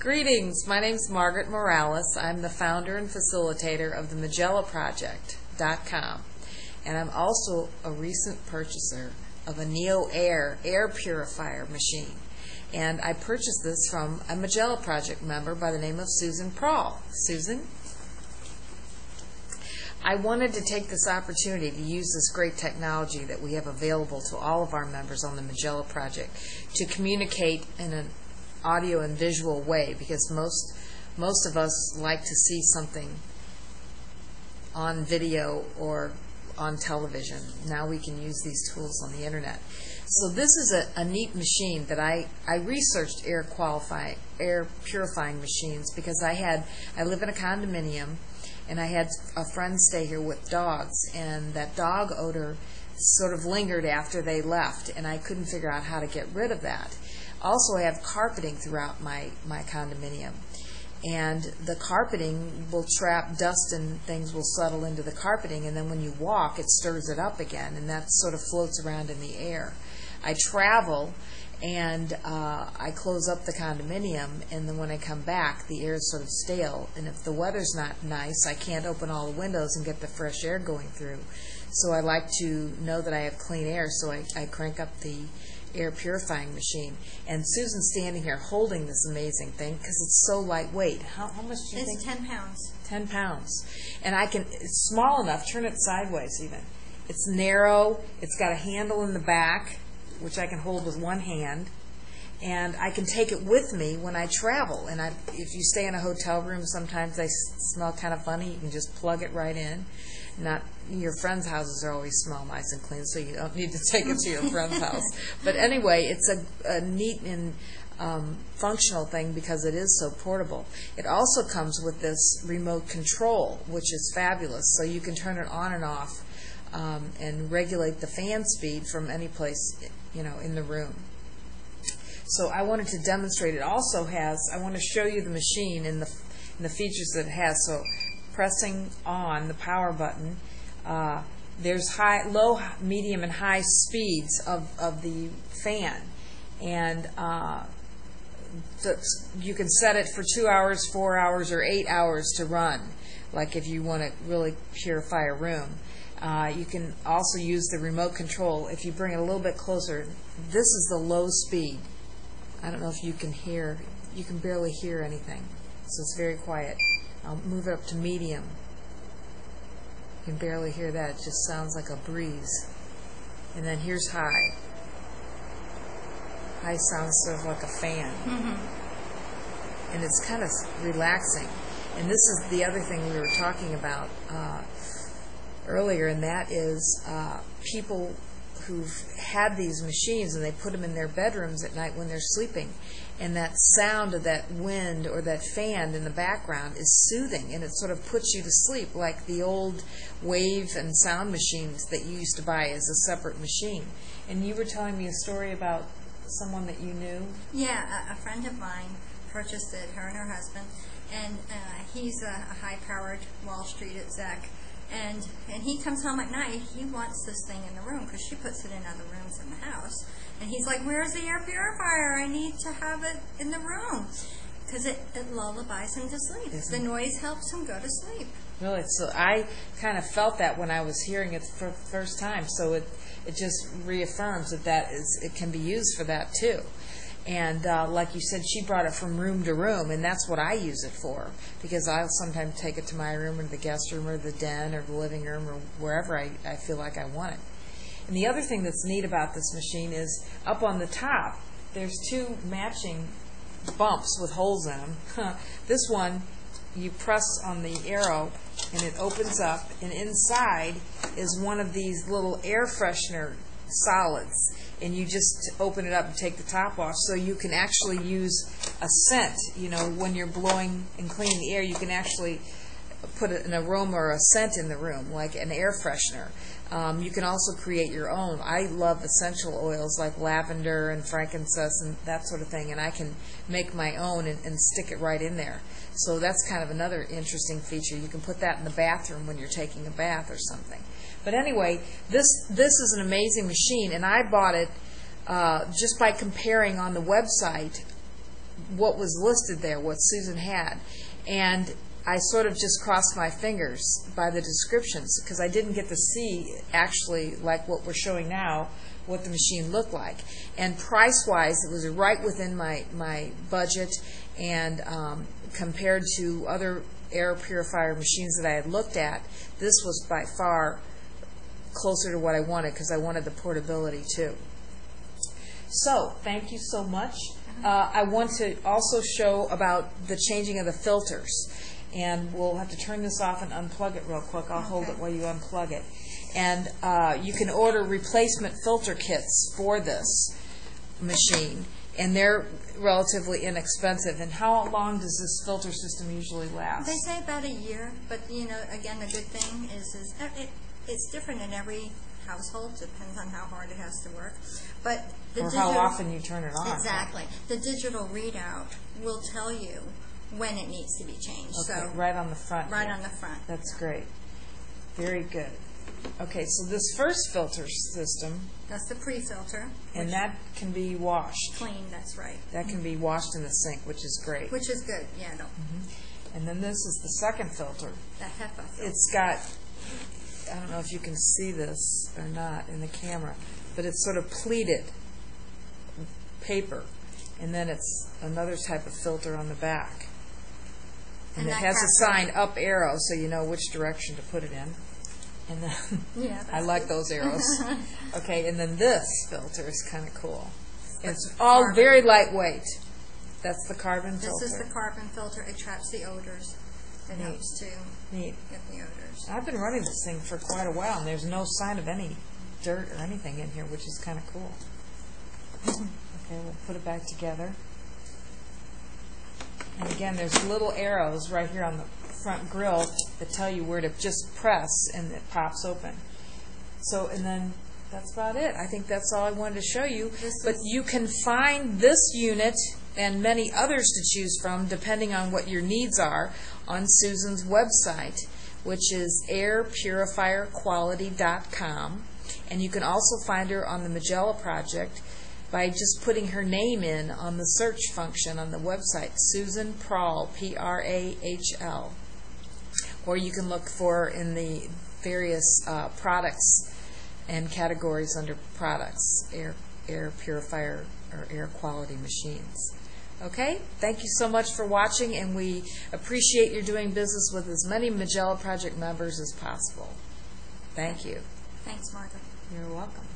Greetings, my name is Margaret Morales. I'm the founder and facilitator of the Majella Project.com, and I'm also a recent purchaser of a NeoAir air purifier machine. And I purchased this from a Majella Project member by the name of Susan Prahl. Susan? I wanted to take this opportunity to use this great technology that we have available to all of our members on the Majella Project to communicate in an audio and visual way, because most of us like to see something on video or on television. Now we can use these tools on the internet. So this is a neat machine that I researched air purifying machines because I live in a condominium, and I had a friend stay here with dogs, and that dog odor sort of lingered after they left, and I couldn't figure out how to get rid of that. Also, I have carpeting throughout my condominium, and the carpeting will trap dust and things will settle into the carpeting, and then when you walk, it stirs it up again, and that sort of floats around in the air. I travel, and I close up the condominium, and then when I come back, the air is sort of stale, and if the weather's not nice, I can't open all the windows and get the fresh air going through. So I like to know that I have clean air, so I crank up the air purifying machine. And Susan's standing here holding this amazing thing because it's so lightweight. How much do you think? It's 10 pounds. 10 pounds. And it's small enough, turn it sideways even. It's narrow, it's got a handle in the back, which I can hold with one hand, and I can take it with me when I travel. And if you stay in a hotel room, sometimes they smell kind of funny. You can just plug it right in. Not your friends' houses always smell nice and clean, so you don't need to take it to your friend's house. But anyway, it's a neat and functional thing because it is so portable. It also comes with this remote control, which is fabulous. So you can turn it on and off and regulate the fan speed from any place, in the room. So I wanted to demonstrate. It also I want to show you the machine and the features that it has. So pressing on the power button, there's low, medium, and high speeds of the fan, and you can set it for 2 hours, 4 hours, or 8 hours to run, like if you want to really purify a room. You can also use the remote control. If you bring it a little bit closer, this is the low speed. I don't know if you can hear. You can barely hear anything, so it's very quiet. I'll move it up to medium. You can barely hear that. It just sounds like a breeze. And then here's high. High sounds sort of like a fan. Mm-hmm. And it's kind of relaxing. And this is the other thing we were talking about earlier, and that is people who've had these machines and they put them in their bedrooms at night when they're sleeping, and that sound of that wind or that fan in the background is soothing, and it sort of puts you to sleep, like the old wave and sound machines that you used to buy as a separate machine. And you were telling me a story about someone that you knew? Yeah, a friend of mine purchased it, her and her husband, and he's a high-powered Wall Street exec. And he comes home at night, he wants this thing in the room because she puts it in other rooms in the house. And he's like, where's the air purifier? I need to have it in the room. Because it lullabies him to sleep. The noise helps him go to sleep. Really? So I kind of felt that when I was hearing it for the first time. So it just reaffirms that it can be used for that too. And like you said, she brought it from room to room, and that's what I use it for, because I'll sometimes take it to my room or the guest room or the den or the living room or wherever I feel like I want it. And the other thing that's neat about this machine is up on the top, there's two matching bumps with holes in them. This one, you press on the arrow, and it opens up, and inside is one of these little air freshener solids, and you just open it up and take the top off, so you can actually use a scent. When you're blowing and cleaning the air, you can actually put an aroma or a scent in the room, like an air freshener. You can also create your own. I love essential oils like lavender and frankincense and that sort of thing, and I can make my own and stick it right in there. So that's kind of another interesting feature. You can put that in the bathroom when you're taking a bath or something. But anyway, this is an amazing machine, and I bought it just by comparing on the website what was listed there, what Susan had. And I sort of just crossed my fingers by the descriptions because I didn't get to see actually, like what we're showing now, what the machine looked like. And price-wise, it was right within my budget, and compared to other air purifier machines that I had looked at, this was by far closer to what I wanted because I wanted the portability too. So, thank you so much. I want to also show about the changing of the filters. And we'll have to turn this off and unplug it real quick. I'll hold it while you unplug it. And you can order replacement filter kits for this machine, and they're relatively inexpensive. And how long does this filter system usually last? They say about a year, but again, the good thing is it's different in every household. Depends on how hard it has to work. But or how often you turn it on. Exactly. The digital readout will tell you when it needs to be changed. Okay, so right on the front. Right on the front. That's great. Very good. Okay, so this first filter system. That's the pre-filter. And that can be washed. Clean, that's right. That can be washed in the sink, which is great. Which is good, yeah. No. And then this is the second filter. The HEPA filter. It's got, I don't know if you can see this or not in the camera, but it's sort of pleated paper. And then it's another type of filter on the back. And it has a sign up arrow so you know which direction to put it in. And then I like those arrows. Okay, and then this filter is kind of cool. It's all carbon. Very lightweight. That's the carbon filter. This is the carbon filter. It traps the odors. It helps to get the odors. I've been running this thing for quite a while, and there's no sign of any dirt or anything in here, which is kind of cool. Okay, we'll put it back together. And again, there's little arrows right here on the front grill that tell you where to just press, and it pops open. So, and then that's about it. I think that's all I wanted to show you. But you can find this unit and many others to choose from, depending on what your needs are, on Susan's website, which is airpurifierquality.com. And you can also find her on the Majella project by just putting her name in on the search function on the website, Susan Prahl, Prahl. Or you can look for in the various products and categories under products, air purifier or air quality machines. Okay? Thank you so much for watching, and we appreciate your doing business with as many Majella Project members as possible. Thank you. Thanks, Margaret. You're welcome.